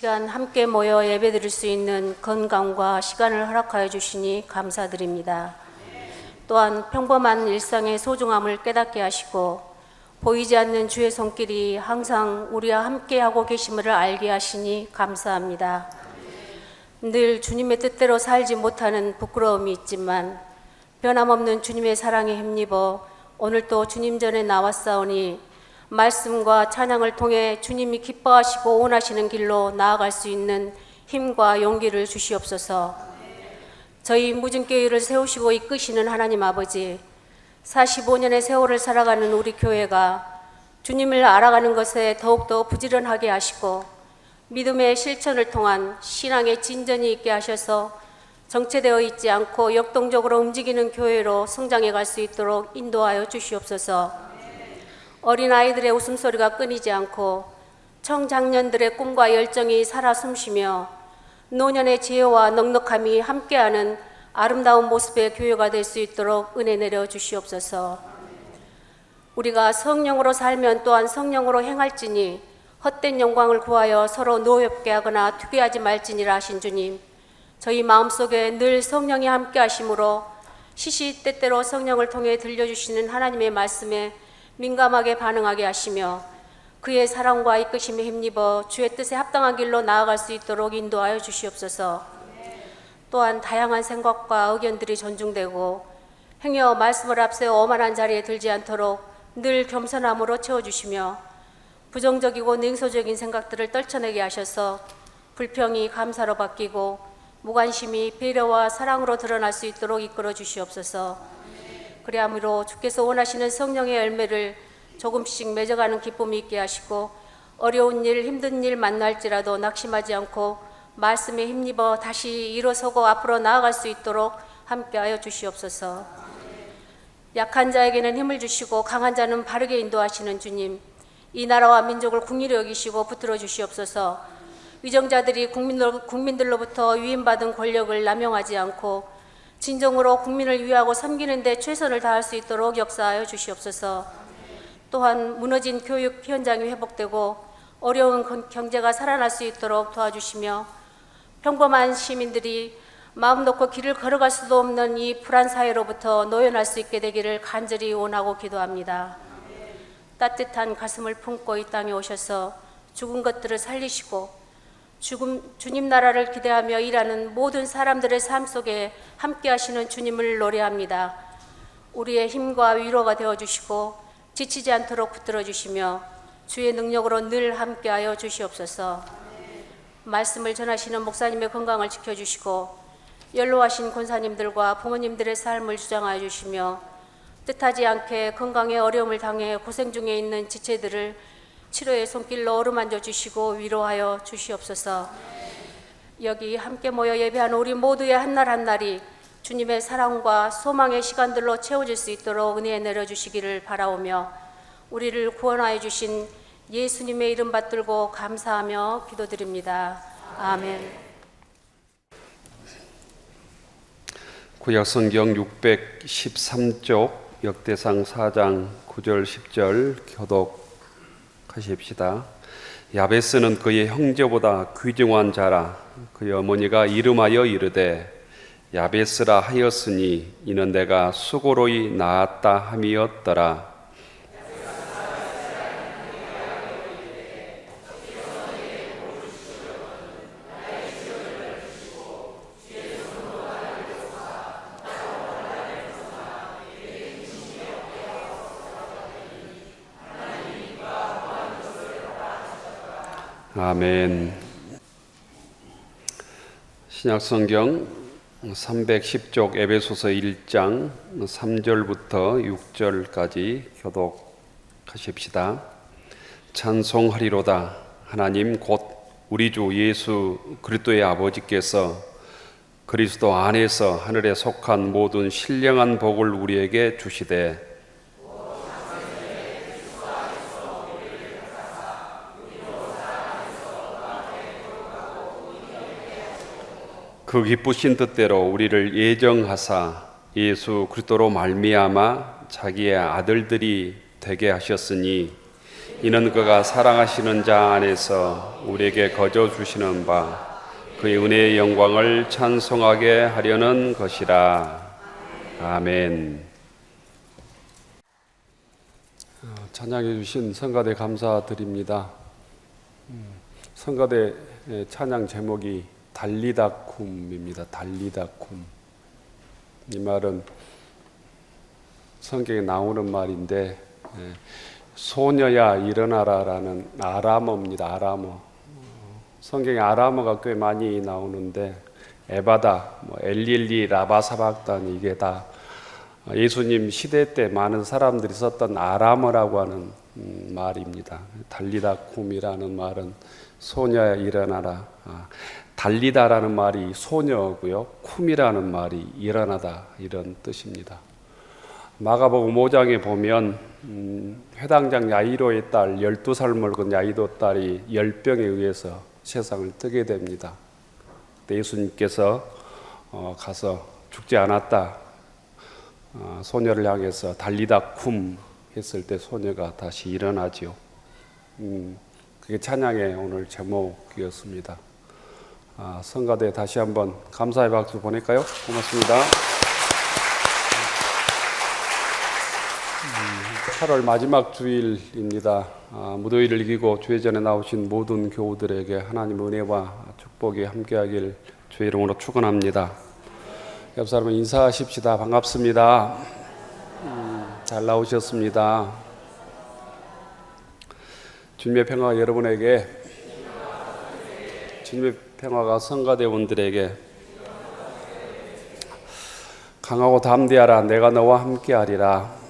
시간 함께 모여 예배드릴 수 있는 건강과 시간을 허락하여 주시니 감사드립니다. 또한 평범한 일상의 소중함을 깨닫게 하시고 보이지 않는 주의 손길이 항상 우리와 함께하고 계심을 알게 하시니 감사합니다. 늘 주님의 뜻대로 살지 못하는 부끄러움이 있지만 변함없는 주님의 사랑에 힘입어 오늘도 주님 전에 나왔사오니 말씀과 찬양을 통해 주님이 기뻐하시고 원하시는 길로 나아갈 수 있는 힘과 용기를 주시옵소서. 저희 무증교회를 세우시고 이끄시는 하나님 아버지, 45년의 세월을 살아가는 우리 교회가 주님을 알아가는 것에 더욱더 부지런하게 하시고 믿음의 실천을 통한 신앙의 진전이 있게 하셔서 정체되어 있지 않고 역동적으로 움직이는 교회로 성장해 갈 수 있도록 인도하여 주시옵소서. 어린아이들의 웃음소리가 끊이지 않고 청장년들의 꿈과 열정이 살아 숨쉬며 노년의 지혜와 넉넉함이 함께하는 아름다운 모습의 교회가 될 수 있도록 은혜 내려 주시옵소서. 우리가 성령으로 살면 또한 성령으로 행할지니 헛된 영광을 구하여 서로 노엽게 하거나 투기하지 말지니라 하신 주님, 저희 마음속에 늘 성령이 함께 하심으로 시시때때로 성령을 통해 들려주시는 하나님의 말씀에 민감하게 반응하게 하시며 그의 사랑과 이끄심에 힘입어 주의 뜻에 합당한 길로 나아갈 수 있도록 인도하여 주시옵소서. 또한 다양한 생각과 의견들이 존중되고 행여 말씀을 앞세워 오만한 자리에 들지 않도록 늘 겸손함으로 채워주시며 부정적이고 냉소적인 생각들을 떨쳐내게 하셔서 불평이 감사로 바뀌고 무관심이 배려와 사랑으로 드러날 수 있도록 이끌어 주시옵소서. 그리함으로 주께서 원하시는 성령의 열매를 조금씩 맺어가는 기쁨이 있게 하시고 어려운 일, 힘든 일 만날지라도 낙심하지 않고 말씀에 힘입어 다시 일어서고 앞으로 나아갈 수 있도록 함께하여 주시옵소서. 약한 자에게는 힘을 주시고 강한 자는 바르게 인도하시는 주님, 이 나라와 민족을 긍휼히 여기시고 붙들어 주시옵소서. 위정자들이 국민들로부터 위임받은 권력을 남용하지 않고 진정으로 국민을 위하고 섬기는 데 최선을 다할 수 있도록 역사하여 주시옵소서. 또한 무너진 교육 현장이 회복되고 어려운 경제가 살아날 수 있도록 도와주시며 평범한 시민들이 마음 놓고 길을 걸어갈 수도 없는 이 불안 사회로부터 노연할 수 있게 되기를 간절히 원하고 기도합니다. 따뜻한 가슴을 품고 이 땅에 오셔서 죽은 것들을 살리시고 주님 나라를 기대하며 일하는 모든 사람들의 삶 속에 함께 하시는 주님을 노래합니다. 우리의 힘과 위로가 되어주시고 지치지 않도록 붙들어 주시며 주의 능력으로 늘 함께하여 주시옵소서. 말씀을 전하시는 목사님의 건강을 지켜주시고 연로하신 권사님들과 부모님들의 삶을 주장하여 주시며 뜻하지 않게 건강에 어려움을 당해 고생 중에 있는 지체들을 치료의 손길로 어루만져 주시고 위로하여 주시옵소서. 여기 함께 모여 예배하는 우리 모두의 한날 한날이 주님의 사랑과 소망의 시간들로 채워질 수 있도록 은혜 내려주시기를 바라오며 우리를 구원하여 주신 예수님의 이름 받들고 감사하며 기도드립니다. 아멘. 구약성경 613쪽 역대상 4장 9절 10절 교독하십시다. 야베스는 그의 형제보다 귀중한 자라. 그의 어머니가 이름하여 이르되 야베스라 하였으니 이는 내가 수고로이 낳았다 함이었더라. 아멘. 신약성경 310쪽 에베소서 1장 3절부터 6절까지 교독하십시다. 찬송하리로다. 하나님 곧 우리 주 예수 그리스도의 아버지께서 그리스도 안에서 하늘에 속한 모든 신령한 복을 우리에게 주시되 그 기쁘신 뜻대로 우리를 예정하사 예수 그리스도로 말미암아 자기의 아들들이 되게 하셨으니 이는 그가 사랑하시는 자 안에서 우리에게 거저 주시는 바 그의 은혜의 영광을 찬송하게 하려는 것이라. 아멘. 찬양해 주신 성가대 감사드립니다. 성가대 찬양 제목이 달리다쿰입니다. 달리다쿰. 이 말은 성경에 나오는 말인데 소녀야 일어나라라는 아람어입니다. 아람어. 성경에 아람어가 꽤 많이 나오는데 에바다, 엘릴리, 라바사박단 이게 다 예수님 시대 때 많은 사람들이 썼던 아람어라고 하는 말입니다. 달리다쿰이라는 말은 소녀야 일어나라. 달리다라는 말이 소녀고요. 쿰이라는 말이 일어나다 이런 뜻입니다. 마가복음 5장에 보면 회당장 야이로의 딸 12살 먹은 야이도 딸이 열병에 의해서 세상을 뜨게 됩니다. 그때 예수님께서 가서 죽지 않았다. 소녀를 향해서 달리다쿰 했을 때 소녀가 다시 일어나지요. 그게 찬양의 오늘 제목이었습니다. 성가대 다시 한번 감사의 박수 보낼까요? 고맙습니다. 8월 마지막 주일입니다. 무더위를 이기고 주회전에 나오신 모든 교우들에게 하나님의 은혜와 축복이 함께하길 주의 이름으로 축원합니다. 옆 사람은 인사하십시다. 반갑습니다. 잘 나오셨습니다. 주님의 평화가 여러분에게, 주님의 평화가 성가대원들에게 강하고 담대하라. 내가 너와 함께하리라.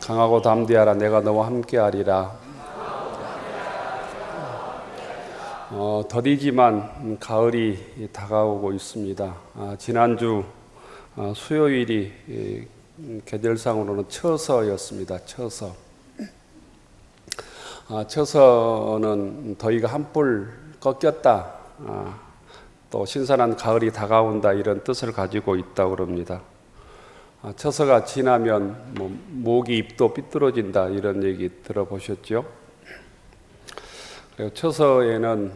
강하고 담대하라. 내가 너와 함께하리라. 더디지만 가을이 다가오고 있습니다. 지난주 수요일이 계절상으로는 처서였습니다. 처서. 처서는 더위가 한풀 꺾였다. 또 신선한 가을이 다가온다 이런 뜻을 가지고 있다고 합니다. 처서가 지나면 모기 잎도 삐뚤어진다 이런 얘기 들어보셨죠? 그리고 처서에는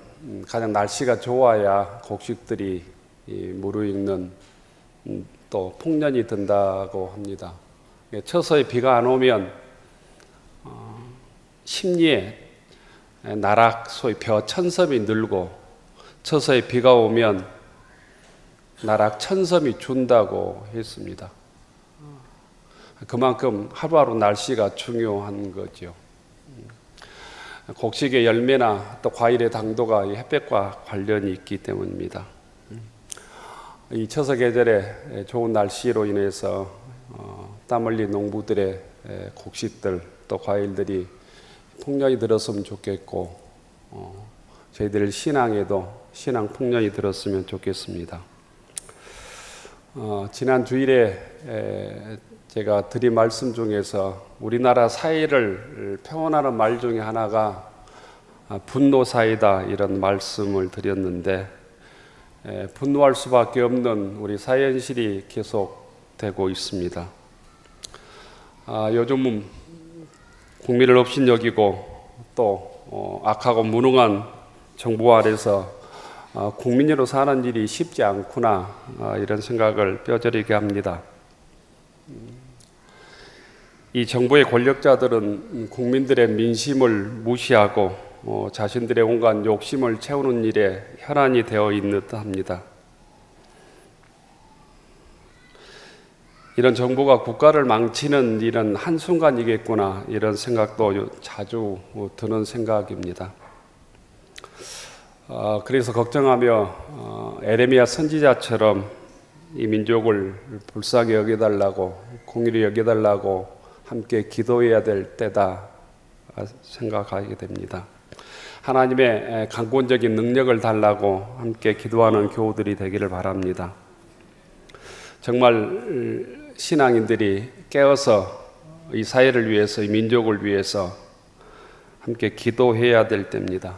가장 날씨가 좋아야 곡식들이 무르익는 또 풍년이 든다고 합니다. 처서에 비가 안 오면 심리에 나락 소위 벼천섬이 늘고 처서에 비가 오면 나락 천섬이 준다고 했습니다. 그만큼 하루하루 날씨가 중요한 거죠. 곡식의 열매나 또 과일의 당도가 햇볕과 관련이 있기 때문입니다. 이 처서 계절에 좋은 날씨로 인해서 땀 흘린 농부들의 곡식들 또 과일들이 풍년이 들었으면 좋겠고 저희들 신앙에도 신앙 풍년이 들었으면 좋겠습니다. 지난 주일에 제가 드린 말씀 중에서 우리나라 사회를 평온하는 말 중에 하나가 분노 사회다 이런 말씀을 드렸는데 분노할 수밖에 없는 우리 사회 현실이 계속되고 있습니다. 요즘은 국민을 업신여기고 또 악하고 무능한 정부 아래서 국민으로 사는 일이 쉽지 않구나 이런 생각을 뼈저리게 합니다. 이 정부의 권력자들은 국민들의 민심을 무시하고 자신들의 온갖 욕심을 채우는 일에 혈안이 되어 있는 듯합니다. 이런 정부가 국가를 망치는 일은 한순간이겠구나 이런 생각도 자주 드는 생각입니다. 그래서 걱정하며 에레미야 선지자처럼 이 민족을 불쌍히 여겨달라고 공의를 여겨달라고 함께 기도해야 될 때다 생각하게 됩니다. 하나님의 강권적인 능력을 달라고 함께 기도하는 교우들이 되기를 바랍니다. 정말 신앙인들이 깨어서 이 사회를 위해서 이 민족을 위해서 함께 기도해야 될 때입니다.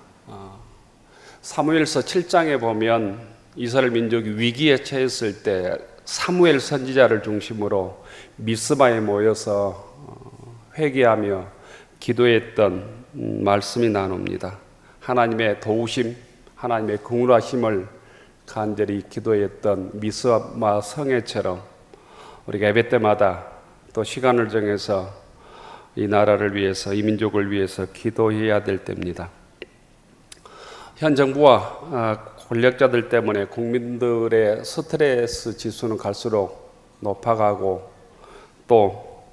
사무엘서 7장에 보면 이스라엘 민족이 위기에 처했을 때 사무엘 선지자를 중심으로 미스바에 모여서 회개하며 기도했던 말씀이 나옵니다. 하나님의 도우심, 하나님의 긍휼하심을 간절히 기도했던 미스마 성회처럼 우리가 예배 때마다 또 시간을 정해서 이 나라를 위해서, 이 민족을 위해서 기도해야 될 때입니다. 현 정부와 권력자들 때문에 국민들의 스트레스 지수는 갈수록 높아가고 또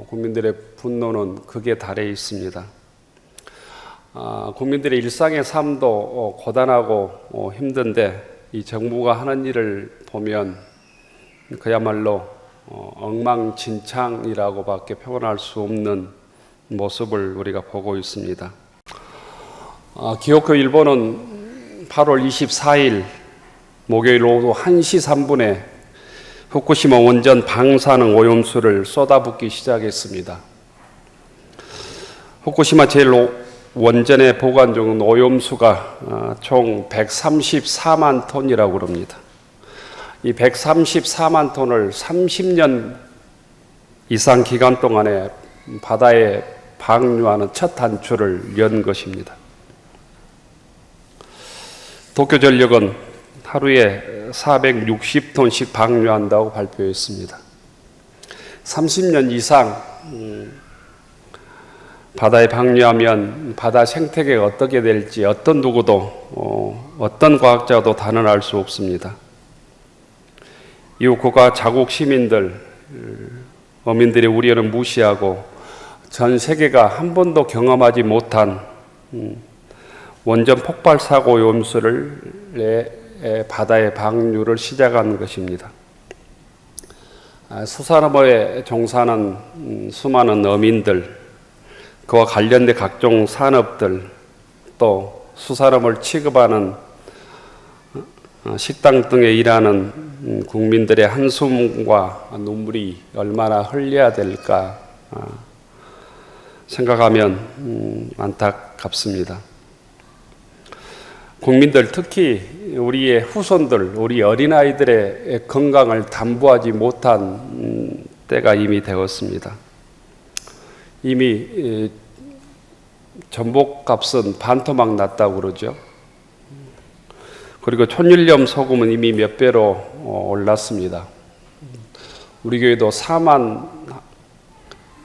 국민들의 분노는 극에 달해 있습니다. 국민들의 일상의 삶도 고단하고 힘든데 이 정부가 하는 일을 보면 그야말로 엉망진창이라고밖에 표현할 수 없는 모습을 우리가 보고 있습니다. 기호크 일본은 8월 24일 목요일 오후 1시 3분에 후쿠시마 원전 방사능 오염수를 쏟아붓기 시작했습니다. 후쿠시마 제1원전에 보관 중인 오염수가 총 134만 톤이라고 합니다. 이 134만 톤을 30년 이상 기간 동안에 바다에 방류하는 첫 단추를 연 것입니다. 도쿄전력은 하루에 460톤씩 방류한다고 발표했습니다. 30년 이상 바다에 방류하면 바다 생태계가 어떻게 될지 어떤 누구도 어떤 과학자도 단언할 수 없습니다. 이후 국가 자국 시민들, 어민들의 우려는 무시하고 전 세계가 한 번도 경험하지 못한 원전 폭발 사고 오염수를 바다에 방류를 시작한 것입니다. 수산업에 종사하는 수많은 어민들, 그와 관련된 각종 산업들, 또 수산업을 취급하는 식당 등에 일하는 국민들의 한숨과 눈물이 얼마나 흘려야 될까 생각하면 안타깝습니다. 국민들, 특히 우리의 후손들, 우리 어린아이들의 건강을 담보하지 못한 때가 이미 되었습니다. 이미 전복값은 반토막 났다고 그러죠. 그리고 촌일염 소금은 이미 몇 배로 올랐습니다. 우리 교회도 4만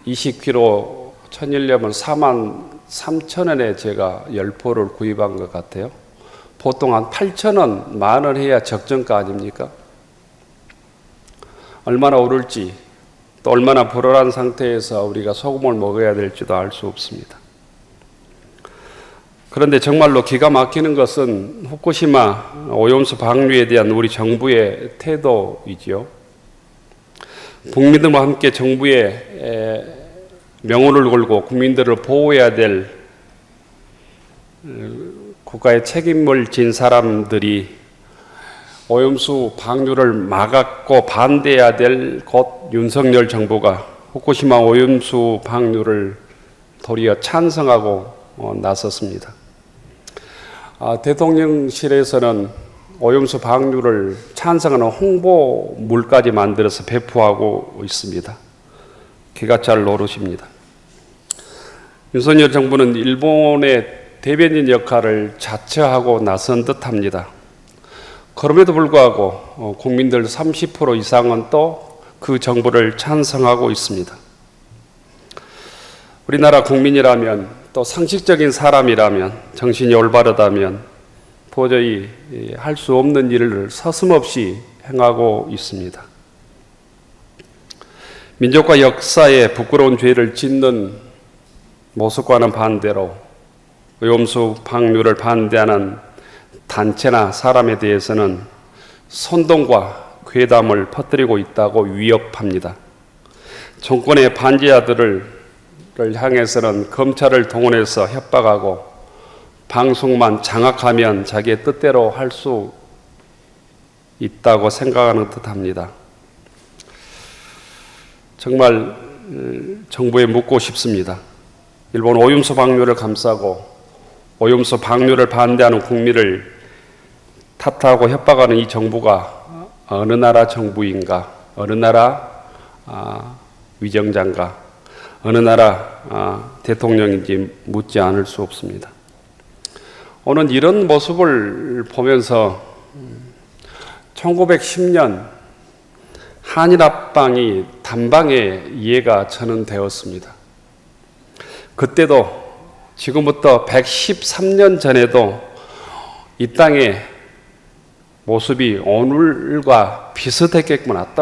20kg 천일염을 4만 3천 원에 제가 10포를 구입한 것 같아요. 보통 한 8천 원, 만 원 해야 적정가 아닙니까? 얼마나 오를지, 또 얼마나 불안한 상태에서 우리가 소금을 먹어야 될지도 알 수 없습니다. 그런데 정말로 기가 막히는 것은 후쿠시마 오염수 방류에 대한 우리 정부의 태도이지요. 국민들과 함께 정부의 명운을 걸고 국민들을 보호해야 될 국가의 책임을 진 사람들이 오염수 방류를 막았고 반대해야 될 곧 윤석열 정부가 후쿠시마 오염수 방류를 도리어 찬성하고 나섰습니다. 대통령실에서는 오염수 방류를 찬성하는 홍보물까지 만들어서 배포하고 있습니다. 기가 찰 노릇입니다. 윤석열 정부는 일본의 대변인 역할을 자처하고 나선 듯합니다. 그럼에도 불구하고 국민들 30% 이상은 또 그 정부를 찬성하고 있습니다. 우리나라 국민이라면 또 상식적인 사람이라면 정신이 올바르다면 도저히 할 수 없는 일을 서슴없이 행하고 있습니다. 민족과 역사에 부끄러운 죄를 짓는 모습과는 반대로 오염수 방류를 반대하는 단체나 사람에 대해서는 선동과 괴담을 퍼뜨리고 있다고 위협합니다. 정권의 반지하들을 향해서는 검찰을 동원해서 협박하고 방송만 장악하면 자기의 뜻대로 할 수 있다고 생각하는 듯합니다. 정말 정부에 묻고 싶습니다. 일본 오염수 방류를 감싸고 오염수 방류를 반대하는 국민을 탓하고 협박하는 이 정부가 어느 나라 정부인가, 어느 나라 위정자인가, 어느 나라 대통령인지 묻지 않을 수 없습니다. 오늘 이런 모습을 보면서 1910년 한일 합방이 단방에 이해가 저는 되었습니다. 그때도 지금부터 113년 전에도 이 땅의 모습이 오늘과 비슷했겠구나,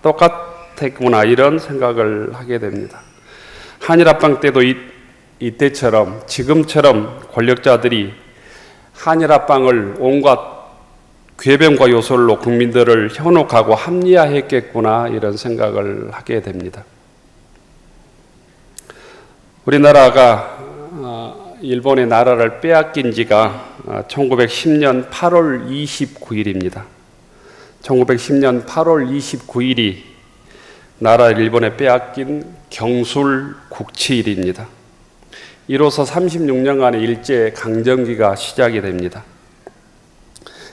똑같았구나 이런 생각을 하게 됩니다. 한일 합방 때도 이때처럼 지금처럼 권력자들이 한일 합방을 온갖 궤변과 요술로 국민들을 현혹하고 합리화했겠구나 이런 생각을 하게 됩니다. 우리나라가 일본의 나라를 빼앗긴 지가 1910년 8월 29일입니다. 1910년 8월 29일이 나라를 일본에 빼앗긴 경술 국치일입니다. 이로써 36년간의 일제 강점기가 시작이 됩니다.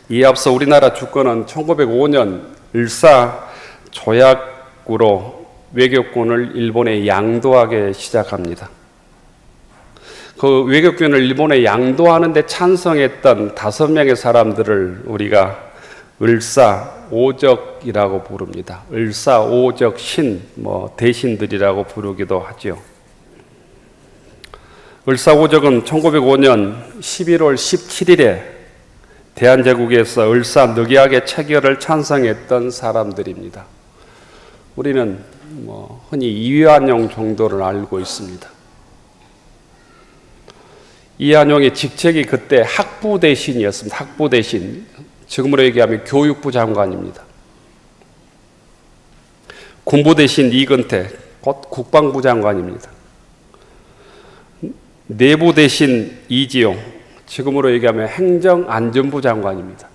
이에 앞서 우리나라 주권은 1905년 을사 조약으로 외교권을 일본에 양도하게 시작합니다. 그 외교권을 일본에 양도하는 데 찬성했던 5명의 사람들을 우리가 을사오적이라고 부릅니다. 을사오적 신, 대신들이라고 부르기도 하죠. 을사오적은 1905년 11월 17일에 대한제국에서 을사늑약의 체결을 찬성했던 사람들입니다. 우리는 흔히 이완용 정도를 알고 있습니다. 이완용의 직책이 그때 학부 대신이었습니다. 학부 대신, 지금으로 얘기하면 교육부 장관입니다. 군부 대신 이근태, 곧 국방부 장관입니다. 내부 대신 이지용, 지금으로 얘기하면 행정안전부 장관입니다.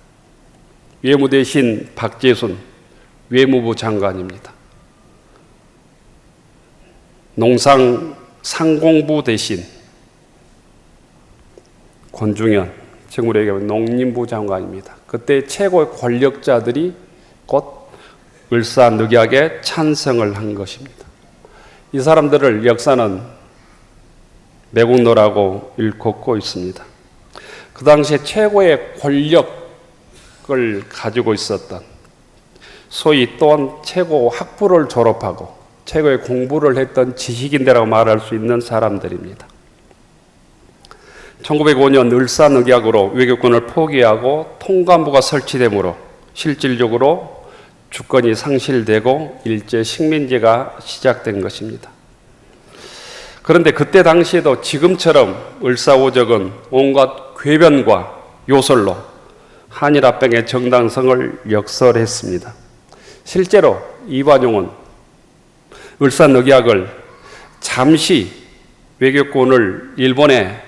외무 대신 박재순, 외무부 장관입니다. 농상상공부 대신 권중현, 지금으로 얘기하면 농림부 장관입니다. 그때 최고의 권력자들이 곧 을사늑약에 찬성을 한 것입니다. 이 사람들을 역사는 매국노라고 일컫고 있습니다. 그 당시에 최고의 권력을 가지고 있었던, 소위 또한 최고 학부를 졸업하고 최고의 공부를 했던 지식인들이라고 말할 수 있는 사람들입니다. 1905년 을사늑약으로 외교권을 포기하고 통감부가 설치되므로 실질적으로 주권이 상실되고 일제 식민지가 시작된 것입니다. 그런데 그때 당시에도 지금처럼 을사오적은 온갖 궤변과 요술로 한일 합방의 정당성을 역설했습니다. 실제로 이완용은 을사늑약을 잠시 외교권을 일본에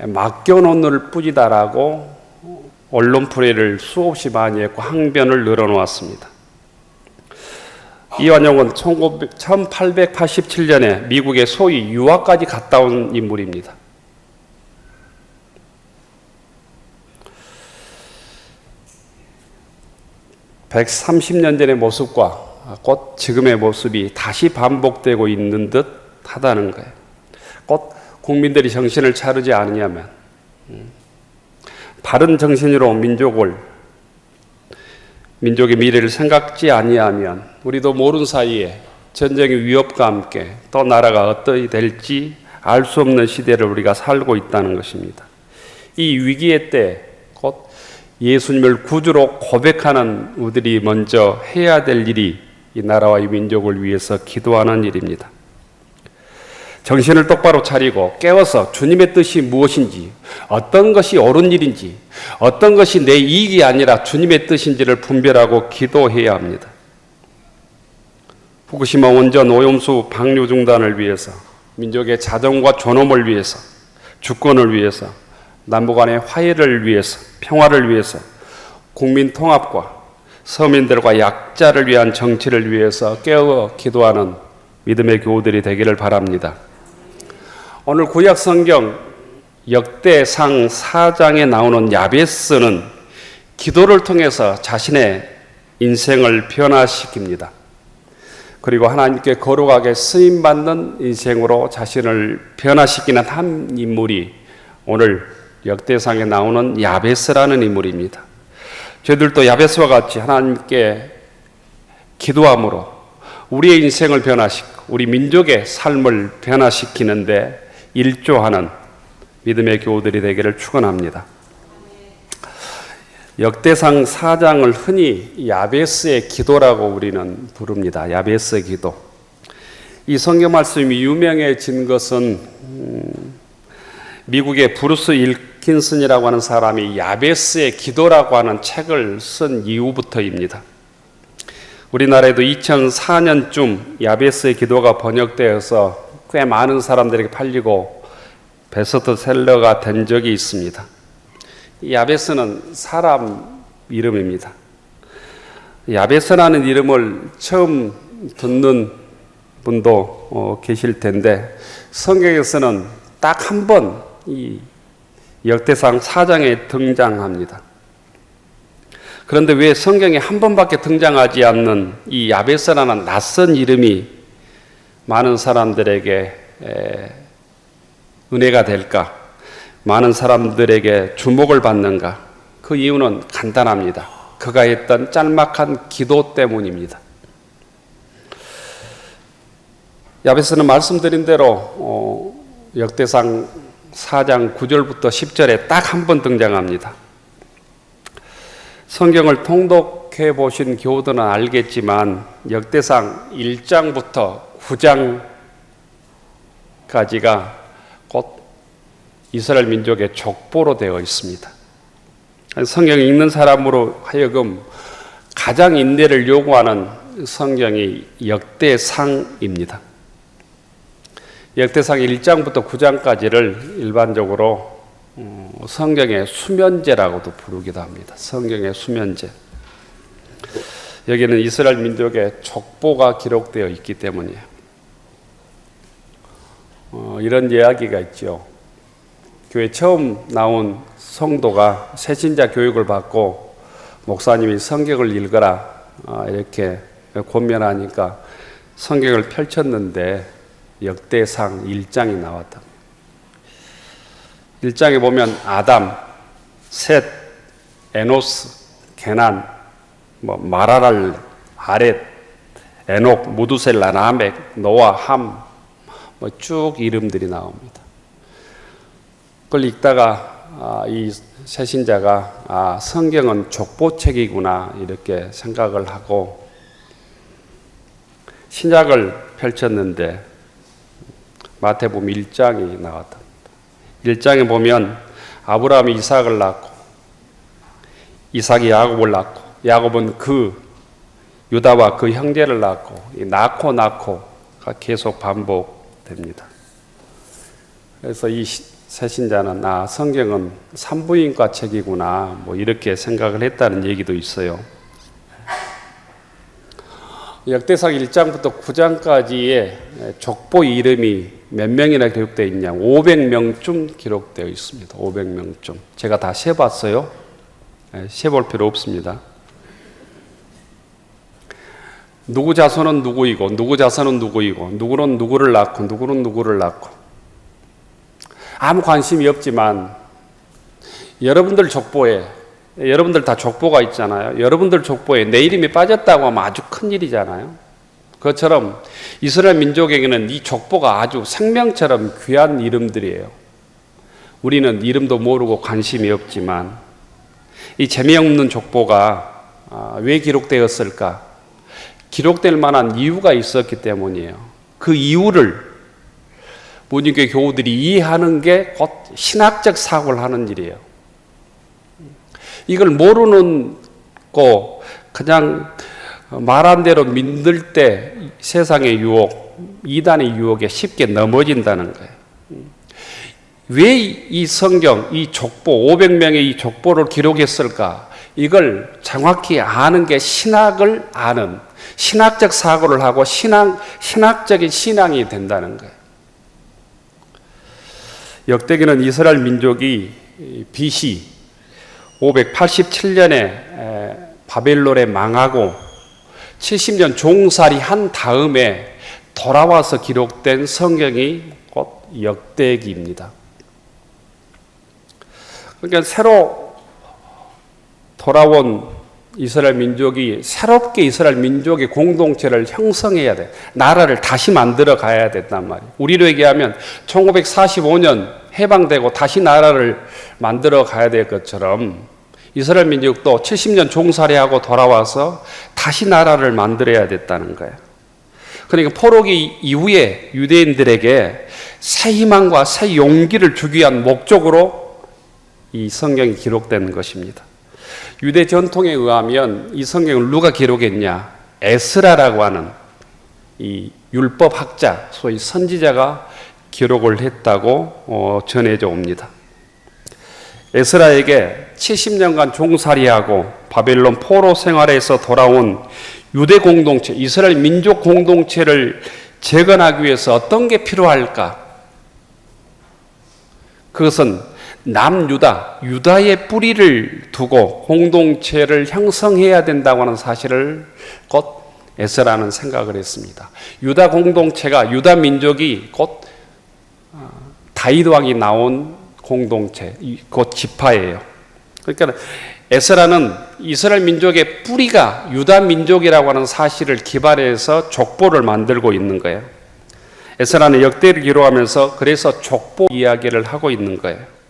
맡겨놓을 뿐이다라고 언론 풀이를 수없이 많이 했고 항변을 늘어놓았습니다. 이완용은 1887년에 미국에 소위 유학까지 갔다 온 인물입니다. (130년) 전의 모습과 곧 지금의 모습이 다시 반복되고 있는 듯 하다는 거예요. 곧 국민들이 정신을 차리지 않으냐면, 바른 정신으로 민족의 미래를 생각지 아니하면 우리도 모르는 사이에 전쟁의 위협과 함께 또 나라가 어떻게 될지 알 수 없는 시대를 우리가 살고 있다는 것입니다. 이 위기의 때 곧 예수님을 구주로 고백하는 우리들이 먼저 해야 될 일이 이 나라와 이 민족을 위해서 기도하는 일입니다. 정신을 똑바로 차리고 깨워서 주님의 뜻이 무엇인지, 어떤 것이 옳은 일인지, 어떤 것이 내 이익이 아니라 주님의 뜻인지를 분별하고 기도해야 합니다. 후쿠시마 원전 오염수 방류 중단을 위해서, 민족의 자존과 존엄을 위해서, 주권을 위해서, 남북 간의 화해를 위해서, 평화를 위해서, 국민 통합과 서민들과 약자를 위한 정치를 위해서 깨어 기도하는 믿음의 교우들이 되기를 바랍니다. 오늘 구약 성경 역대상 4장에 나오는 야베스는 기도를 통해서 자신의 인생을 변화시킵니다. 그리고 하나님께 거룩하게 쓰임받는 인생으로 자신을 변화시키는 한 인물이 오늘 역대상에 나오는 야베스라는 인물입니다. 저희들도 야베스와 같이 하나님께 기도함으로 우리의 인생을 변화시키고 우리 민족의 삶을 변화시키는데 일조하는 믿음의 교우들이 되기를 축원합니다. 역대상 4장을 흔히 야베스의 기도라고 우리는 부릅니다. 야베스의 기도. 이 성경 말씀이 유명해진 것은 미국의 브루스 일킨슨이라고 하는 사람이 야베스의 기도라고 하는 책을 쓴 이후부터입니다. 우리나라에도 2004년쯤 야베스의 기도가 번역되어서 꽤 많은 사람들에게 팔리고 베스트셀러가 된 적이 있습니다. 야베스는 사람 이름입니다. 야베스라는 이름을 처음 듣는 분도 계실 텐데 성경에서는 딱 한 번 이 역대상 4장에 등장합니다. 그런데 왜 성경에 한 번밖에 등장하지 않는 이 야베스라는 낯선 이름이 많은 사람들에게 은혜가 될까? 많은 사람들에게 주목을 받는가? 그 이유는 간단합니다. 그가 했던 짤막한 기도 때문입니다. 야베스는 말씀드린 대로 역대상 4장 9절부터 10절에 딱 한 번 등장합니다. 성경을 통독해 보신 교우들은 알겠지만 역대상 1장부터 9장까지가 곧 이스라엘 민족의 족보로 되어 있습니다. 성경을 읽는 사람으로 하여금 가장 인내를 요구하는 성경이 역대상입니다. 역대상 1장부터 9장까지를 일반적으로 성경의 수면제라고도 부르기도 합니다. 성경의 수면제. 여기는 이스라엘 민족의 족보가 기록되어 있기 때문이에요. 이런 이야기가 있죠. 교회 처음 나온 성도가 새신자 교육을 받고 목사님이 성경을 읽어라 이렇게 권면하니까 성경을 펼쳤는데 역대상 1장이 나왔다. 1장에 보면 아담, 셋, 에노스, 게난, 마라랄, 아렛, 에녹, 무두셀라, 라멕, 노아, 함, 쭉 이름들이 나옵니다. 그걸 읽다가 이 새신자가 성경은 족보책이구나 이렇게 생각을 하고 신약을 펼쳤는데 마태복음 1장이 나왔답니다. 1장에 보면 아브라함이 이삭을 낳고 이삭이 야곱을 낳고 야곱은 그 유다와 그 형제를 낳고 낳고가 계속 반복됩니다. 그래서 이 새신자는 성경은 산부인과 책이구나 이렇게 생각을 했다는 얘기도 있어요. 역대상 1장부터 9장까지의 족보 이름이 몇 명이나 기록되어 있냐? 500명쯤 기록되어 있습니다. 500명쯤. 제가 다 세봤어요. 세볼 필요 없습니다. 누구 자손은 누구이고 누구 자손은 누구이고 누구는 누구를 낳고 누구는 누구를 낳고 아무 관심이 없지만 여러분들 족보에 여러분들 다 족보가 있잖아요. 여러분들 족보에 내 이름이 빠졌다고 하면 아주 큰일이잖아요. 그것처럼 이스라엘 민족에게는 이 족보가 아주 생명처럼 귀한 이름들이에요. 우리는 이름도 모르고 관심이 없지만 이 재미없는 족보가 왜 기록되었을까? 기록될 만한 이유가 있었기 때문이에요. 그 이유를 모든교회 교우들이 이해하는 게 곧 신학적 사고를 하는 일이에요. 이걸 모르는 거 그냥 말한 대로 믿을 때 세상의 유혹, 이단의 유혹에 쉽게 넘어진다는 거예요. 왜 이 성경, 이 족보, 500명의 이 족보를 기록했을까? 이걸 정확히 아는 게 신학을 아는, 신학적 사고를 하고 신학적인 신앙이 된다는 거예요. 역대기는 이스라엘 민족이 BC 587년에 바벨론에 망하고 70년 종살이 한 다음에 돌아와서 기록된 성경이 곧 역대기입니다. 그러니까 새로 돌아온 이스라엘 민족이 새롭게 이스라엘 민족의 공동체를 형성해야 돼. 나라를 다시 만들어 가야 된단 말이에요. 우리로 얘기하면 1945년 해방되고 다시 나라를 만들어 가야 될 것처럼 이스라엘 민족도 70년 종살이하고 돌아와서 다시 나라를 만들어야 됐다는 거예요. 그러니까 포로기 이후에 유대인들에게 새 희망과 새 용기를 주기 위한 목적으로 이 성경이 기록된 것입니다. 유대 전통에 의하면 이 성경을 누가 기록했냐? 에스라라고 하는 이 율법학자, 소위 선지자가 기록을 했다고 전해져 옵니다. 에스라에게 70년간 종살이하고 바벨론 포로 생활에서 돌아온 유대 공동체, 이스라엘 민족 공동체를 재건하기 위해서 어떤 게 필요할까? 그것은 남유다, 유다의 뿌리를 두고 공동체를 형성해야 된다고 하는 사실을 곧 에스라는 생각을 했습니다. 유다 공동체가, 유다 민족이 곧 다윗 왕이 나온 공동체, 곧 지파예요. 그러니까 에스라는 이스라엘 민족의 뿌리가 유다 민족이라고 하는 사실을 기반해서 족보를 만들고 있는 거예요. 에스라는 역대를 기록하면서 그래서 족보 이야기를 하고 있는 거예요.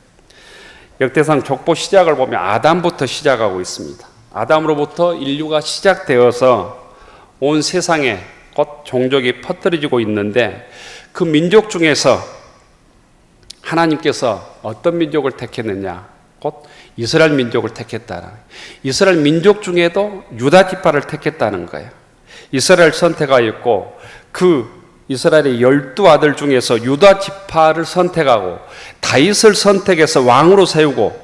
역대상 족보 시작을 보면 아담부터 시작하고 있습니다. 아담으로부터 인류가 시작되어서 온 세상에 곧 종족이 퍼뜨려지고 있는데 그 민족 중에서 하나님께서 어떤 민족을 택했느냐? 곧 이스라엘 민족을 택했다. 이스라엘 민족 중에도 유다 지파를 택했다는 거예요. 이스라엘 선택하였고 그 이스라엘의 12아들 중에서 유다 지파를 선택하고 다윗을 선택해서 왕으로 세우고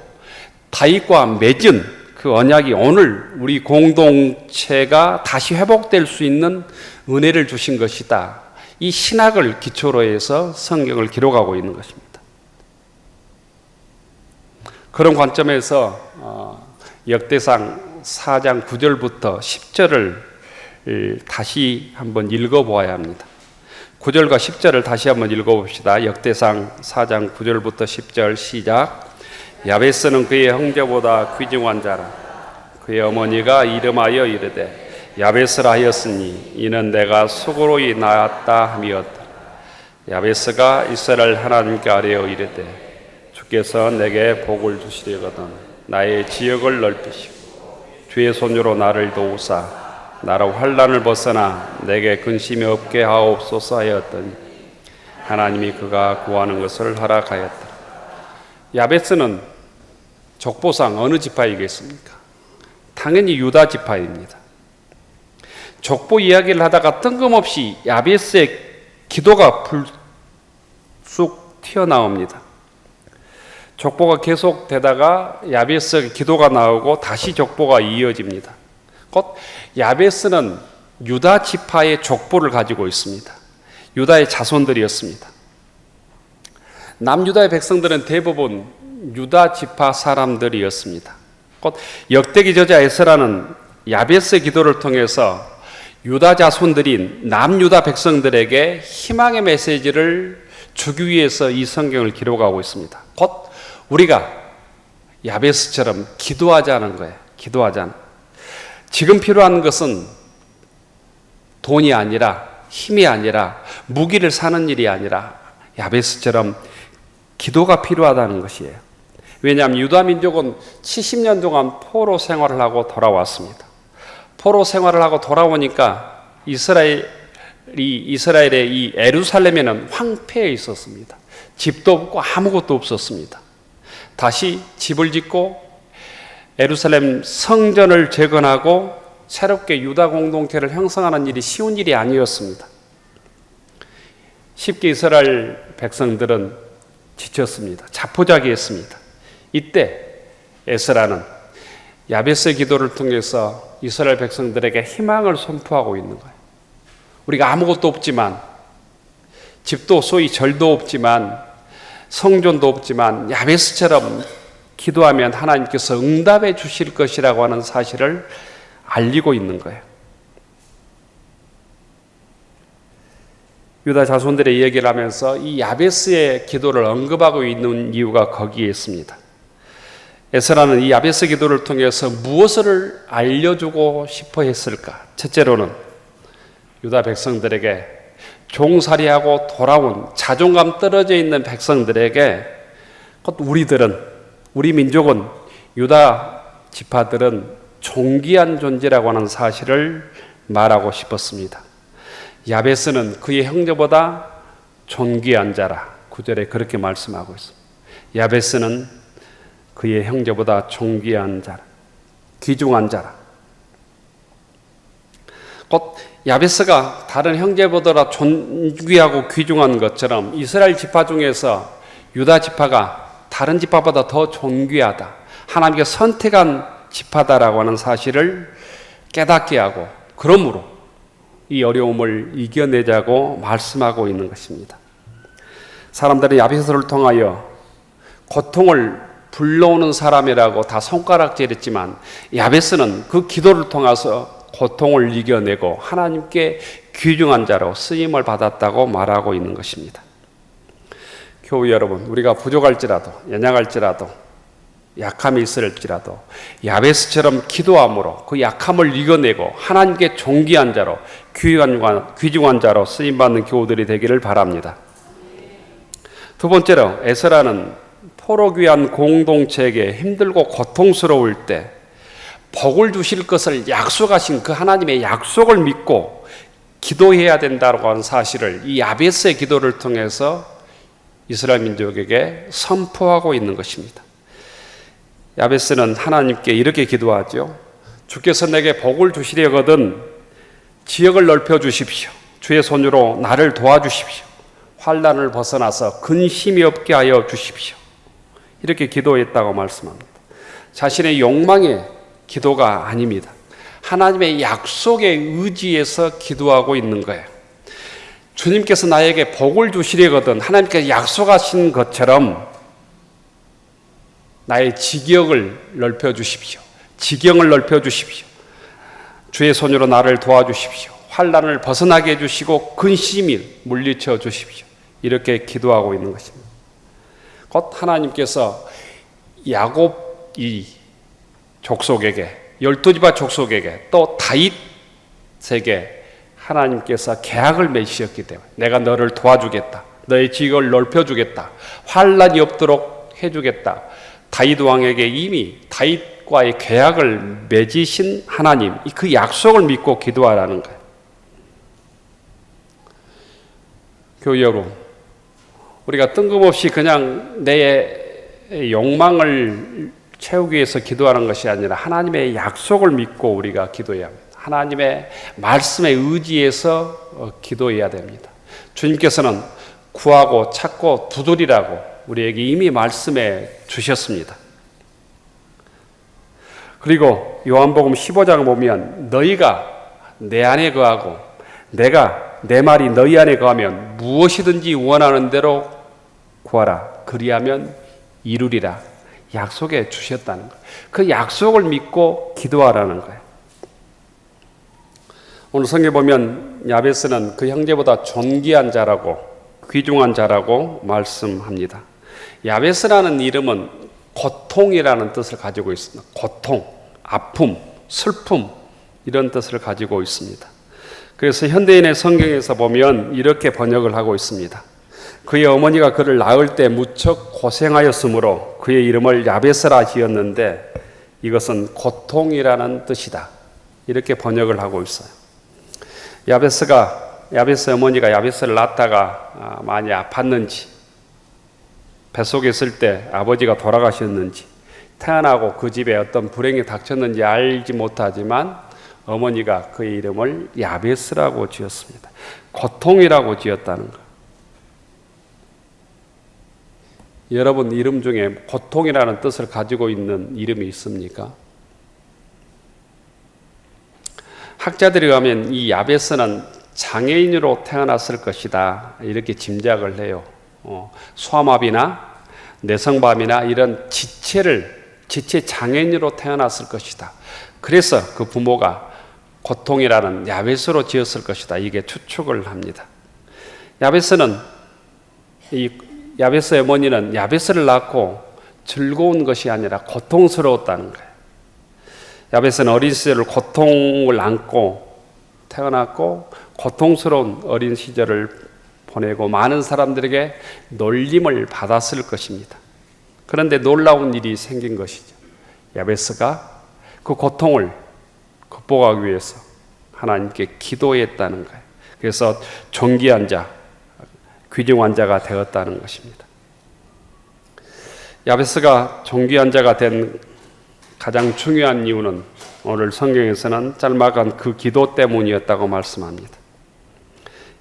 다윗과 맺은 그 언약이 오늘 우리 공동체가 다시 회복될 수 있는 은혜를 주신 것이다. 이 신학을 기초로 해서 성경을 기록하고 있는 것입니다. 그런 관점에서 역대상 4장 9절부터 10절을 다시 한번 읽어보아야 합니다. 9절과 10절을 다시 한번 읽어봅시다. 역대상 4장 9절부터 10절 시작. 야베스는 그의 형제보다 귀중한 자라. 그의 어머니가 이름하여 이르되 야베스라 하였으니 이는 내가 수고로이 낳았다 함이었다. 야베스가 이스라엘 하나님께 아뢰어 이르되 주께서 내게 복을 주시려거든 나의 지역을 넓히시고 주의 손으로 나를 도우사 나로 환난을 벗어나 내게 근심이 없게 하옵소서 하였더니 하나님이 그가 구하는 것을 허락하였다. 야베스는 족보상 어느 지파이겠습니까? 당연히 유다 지파입니다. 족보 이야기를 하다가 뜬금없이 야베스의 기도가 불쑥 튀어나옵니다. 족보가 계속되다가 야베스의 기도가 나오고 다시 족보가 이어집니다. 곧 야베스는 유다 지파의 족보를 가지고 있습니다. 유다의 자손들이었습니다. 남유다의 백성들은 대부분 유다 지파 사람들이었습니다. 곧 역대기 저자 에스라는 야베스의 기도를 통해서 유다 자손들인 남유다 백성들에게 희망의 메시지를 주기 위해서 이 성경을 기록하고 있습니다. 곧 우리가 야베스처럼 기도하자는 거예요. 기도하자는. 지금 필요한 것은 돈이 아니라 힘이 아니라 무기를 사는 일이 아니라 야베스처럼 기도가 필요하다는 것이에요. 왜냐하면 유다 민족은 70년 동안 포로 생활을 하고 돌아왔습니다. 포로 생활을 하고 돌아오니까 이스라엘의 이 예루살렘에는 황폐해 있었습니다. 집도 없고 아무것도 없었습니다. 다시 집을 짓고 예루살렘 성전을 재건하고 새롭게 유다 공동체를 형성하는 일이 쉬운 일이 아니었습니다. 쉽게 이스라엘 백성들은 지쳤습니다. 자포자기했습니다. 이때 에스라는 야베스의 기도를 통해서 이스라엘 백성들에게 희망을 선포하고 있는 거예요. 우리가 아무것도 없지만, 집도 소위 절도 없지만, 성전도 없지만 야베스처럼 기도하면 하나님께서 응답해 주실 것이라고 하는 사실을 알리고 있는 거예요. 유다 자손들의 이야기를 하면서 이 야베스의 기도를 언급하고 있는 이유가 거기에 있습니다. 에스라는 이 야베스 기도를 통해서 무엇을 알려주고 싶어 했을까? 첫째로는 유다 백성들에게 종살이하고 돌아온 자존감 떨어져 있는 백성들에게 우리 민족은 유다 지파들은 존귀한 존재라고 하는 사실을 말하고 싶었습니다. 야베스는 그의 형제보다 존귀한 자라. 9절에 그렇게 말씀하고 있습니다. 야베스는 그의 형제보다 존귀한 자라, 귀중한 자라. 곧 야베스가 다른 형제보다 존귀하고 귀중한 것처럼 이스라엘 지파 중에서 유다 지파가 다른 지파보다 더 존귀하다, 하나님께 선택한 지파다라고 하는 사실을 깨닫게 하고, 그러므로 이 어려움을 이겨내자고 말씀하고 있는 것입니다. 사람들은 야베스를 통하여 고통을 불러오는 사람이라고 다 손가락질했지만 야베스는 그 기도를 통해서 고통을 이겨내고 하나님께 귀중한 자로 쓰임을 받았다고 말하고 있는 것입니다. 교우 여러분, 우리가 부족할지라도, 연약할지라도, 약함이 있을지라도 야베스처럼 기도함으로 그 약함을 이겨내고 하나님께 존귀한 자로, 귀중한 자로 쓰임받는 교우들이 되기를 바랍니다. 두 번째로, 에스라는 포로귀한 공동체에게 힘들고 고통스러울 때 복을 주실 것을 약속하신 그 하나님의 약속을 믿고 기도해야 된다고 하는 사실을 이 야베스의 기도를 통해서 이스라엘 민족에게 선포하고 있는 것입니다. 야베스는 하나님께 이렇게 기도하죠. 주께서 내게 복을 주시려거든 지역을 넓혀 주십시오. 주의 손으로 나를 도와주십시오. 환난을 벗어나서 근심이 없게 하여 주십시오. 이렇게 기도했다고 말씀합니다. 자신의 욕망의 기도가 아닙니다. 하나님의 약속에 의지해서 기도하고 있는 거예요. 주님께서 나에게 복을 주시려거든 하나님께서 약속하신 것처럼 나의 지경을 넓혀 주십시오. 지경을 넓혀 주십시오. 주의 손으로 나를 도와주십시오. 환난을 벗어나게 해주시고 근심을 물리쳐 주십시오. 이렇게 기도하고 있는 것입니다. 곧 하나님께서 야곱 이 족속에게, 12지파 족속에게, 또 다윗에게 하나님께서 계약을 맺으셨기 때문에 내가 너를 도와주겠다, 너의 지역을 넓혀주겠다, 환난이 없도록 해주겠다, 다윗 왕에게 이미 다윗과의 계약을 맺으신 하나님, 그 약속을 믿고 기도하라는 거예요. 교회 여러분, 우리가 뜬금없이 그냥 내 욕망을 채우기 위해서 기도하는 것이 아니라 하나님의 약속을 믿고 우리가 기도해야 합니다. 하나님의 말씀에 의지해서 기도해야 됩니다. 주님께서는 구하고 찾고 두드리라고 우리에게 이미 말씀해 주셨습니다. 그리고 요한복음 15장 보면 너희가 내 안에 거하고 내가 내 말이 너희 안에 거하면 무엇이든지 원하는 대로 구하라. 그리하면 이루리라. 약속해 주셨다는 거예요. 그 약속을 믿고 기도하라는 거예요. 오늘 성경에 보면 야베스는 그 형제보다 존귀한 자라고, 귀중한 자라고 말씀합니다. 야베스라는 이름은 고통이라는 뜻을 가지고 있습니다. 고통, 아픔, 슬픔, 이런 뜻을 가지고 있습니다. 그래서 현대인의 성경에서 보면 이렇게 번역을 하고 있습니다. 그의 어머니가 그를 낳을 때 무척 고생하였으므로 그의 이름을 야베스라 지었는데 이것은 고통이라는 뜻이다. 이렇게 번역을 하고 있어요. 야베스 어머니가 야베스를 낳다가 많이 아팠는지, 뱃속에 있을 때 아버지가 돌아가셨는지, 태어나고 그 집에 어떤 불행이 닥쳤는지 알지 못하지만 어머니가 그의 이름을 야베스라고 지었습니다. 고통이라고 지었다는 것. 여러분 이름 중에 고통이라는 뜻을 가지고 있는 이름이 있습니까? 학자들이 가면 이 야베스는 장애인으로 태어났을 것이다 이렇게 짐작을 해요. 소아마비나 뇌성마비나 이런 지체 장애인으로 태어났을 것이다. 그래서 그 부모가 고통이라는 야베스로 지었을 것이다. 이게 추측을 합니다. 야베스는 이 야베스의 어머니는 야베스를 낳고 즐거운 것이 아니라 고통스러웠다는 거예요. 야베스는 어린 시절을 고통을 안고 태어났고 고통스러운 어린 시절을 보내고 많은 사람들에게 놀림을 받았을 것입니다. 그런데 놀라운 일이 생긴 것이죠. 야베스가 그 고통을 극복하기 위해서 하나님께 기도했다는 거예요. 그래서 존귀한 자, 귀중한 자가 되었다는 것입니다. 야베스가 존귀한 자가 된 가장 중요한 이유는 오늘 성경에서는 짤막한 그 기도 때문이었다고 말씀합니다.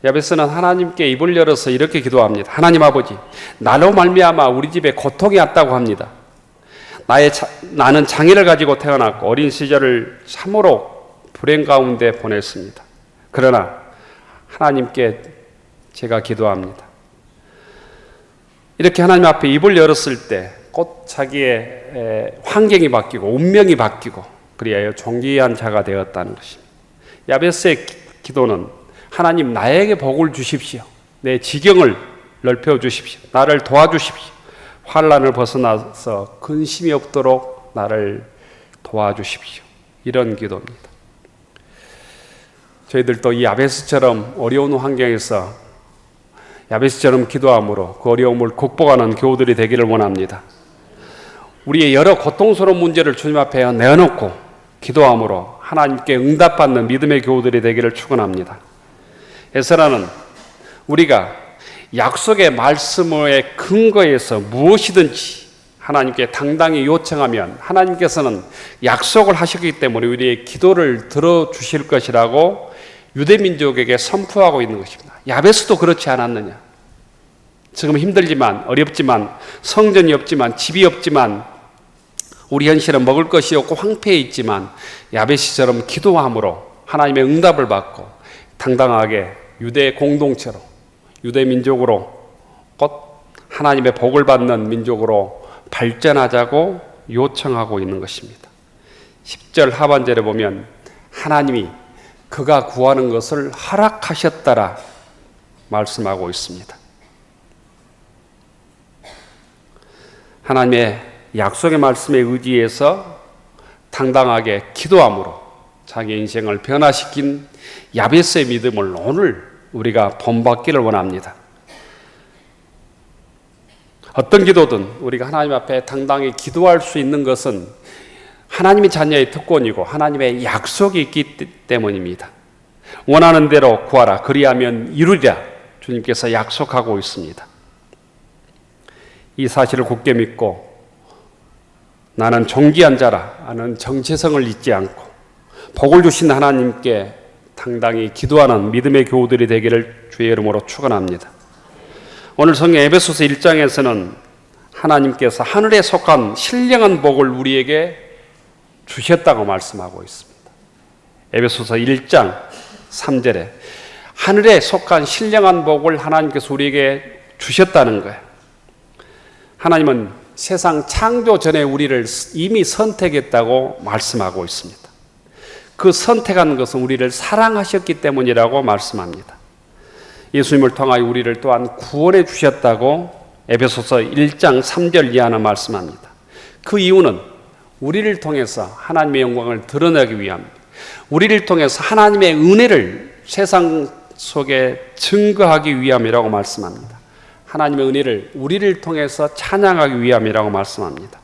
야베스는 하나님께 입을 열어서 이렇게 기도합니다. 하나님 아버지, 나로 말미암아 우리 집에 고통이 왔다고 합니다. 나는 장애를 가지고 태어났고 어린 시절을 참으로 불행 가운데 보냈습니다. 그러나 하나님께 제가 기도합니다. 이렇게 하나님 앞에 입을 열었을 때 곧 자기의 환경이 바뀌고 운명이 바뀌고 그리하여 존귀한 자가 되었다는 것입니다. 야베스의 기도는 하나님 나에게 복을 주십시오. 내 지경을 넓혀 주십시오. 나를 도와주십시오. 환난을 벗어나서 근심이 없도록 나를 도와주십시오. 이런 기도입니다. 저희들도 이 야베스처럼 어려운 환경에서 야베스처럼 기도함으로 그 어려움을 극복하는 교우들이 되기를 원합니다. 우리의 여러 고통스러운 문제를 주님 앞에 내어놓고 기도함으로 하나님께 응답받는 믿음의 교우들이 되기를 축원합니다. 에스라는 우리가 약속의 말씀의 근거에서 무엇이든지 하나님께 당당히 요청하면 하나님께서는 약속을 하셨기 때문에 우리의 기도를 들어주실 것이라고 유대민족에게 선포하고 있는 것입니다. 야베스도 그렇지 않았느냐? 지금 힘들지만 어렵지만 성전이 없지만 집이 없지만 우리 현실은 먹을 것이 없고 황폐해 있지만 야베스처럼 기도함으로 하나님의 응답을 받고 당당하게 유대 공동체로 유대 민족으로 곧 하나님의 복을 받는 민족으로 발전하자고 요청하고 있는 것입니다. 10절 하반절에 보면 하나님이 그가 구하는 것을 허락하셨다라 말씀하고 있습니다. 하나님의 약속의 말씀에 의지해서 당당하게 기도함으로 자기 인생을 변화시킨 야베스의 믿음을 오늘 우리가 본받기를 원합니다. 어떤 기도든 우리가 하나님 앞에 당당히 기도할 수 있는 것은 하나님의 자녀의 특권이고 하나님의 약속이 있기 때문입니다. 원하는 대로 구하라 그리하면 이루리라 주님께서 약속하고 있습니다. 이 사실을 굳게 믿고 나는 존귀한 자라 하는 정체성을 잊지 않고 복을 주신 하나님께 당당히 기도하는 믿음의 교우들이 되기를 주의 이름으로 축원합니다. 오늘 성경 에베소서 1장에서는 하나님께서 하늘에 속한 신령한 복을 우리에게 주셨다고 말씀하고 있습니다. 에베소서 1장 3절에 하늘에 속한 신령한 복을 하나님께서 우리에게 주셨다는 거예요. 하나님은 세상 창조 전에 우리를 이미 선택했다고 말씀하고 있습니다. 그 선택한 것은 우리를 사랑하셨기 때문이라고 말씀합니다. 예수님을 통하여 우리를 또한 구원해 주셨다고 에베소서 1장 3절 이하는 말씀합니다. 그 이유는 우리를 통해서 하나님의 영광을 드러내기 위함, 우리를 통해서 하나님의 은혜를 세상 속에 증거하기 위함이라고 말씀합니다. 하나님의 은혜를 우리를 통해서 찬양하기 위함이라고 말씀합니다.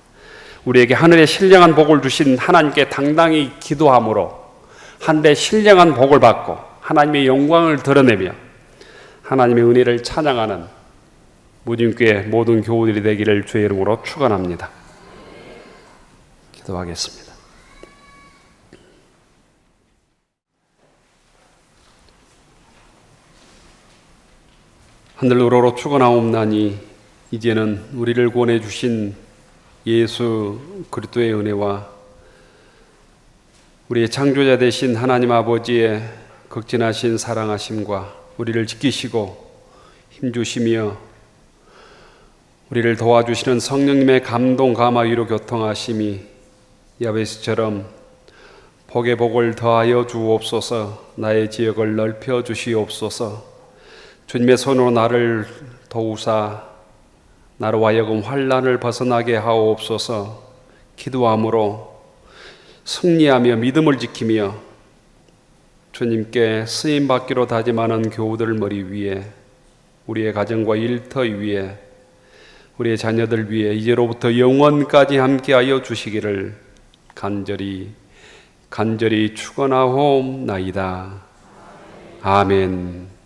우리에게 하늘의 신령한 복을 주신 하나님께 당당히 기도함으로 하늘의 신령한 복을 받고 하나님의 영광을 드러내며 하나님의 은혜를 찬양하는 무딘교회 모든 교우들이 되기를 주의 이름으로 축원합니다. 기도하겠습니다. 하늘로로 축원하옵나니 이제는 우리를 구원해 주신 예수 그리스도의 은혜와 우리의 창조자 되신 하나님 아버지의 극진하신 사랑하심과 우리를 지키시고 힘주시며 우리를 도와주시는 성령님의 감동 감화 위로 교통하심이 야베스처럼 복의 복을 더하여 주옵소서. 나의 지역을 넓혀 주시옵소서. 주님의 손으로 나를 도우사 나로 하여금 환난을 벗어나게 하옵소서. 기도함으로 승리하며 믿음을 지키며 주님께 쓰임 받기로 다짐하는 교우들 머리 위에, 우리의 가정과 일터 위에, 우리의 자녀들 위에 이제로부터 영원까지 함께하여 주시기를 간절히 축원하옵나이다. 아멘.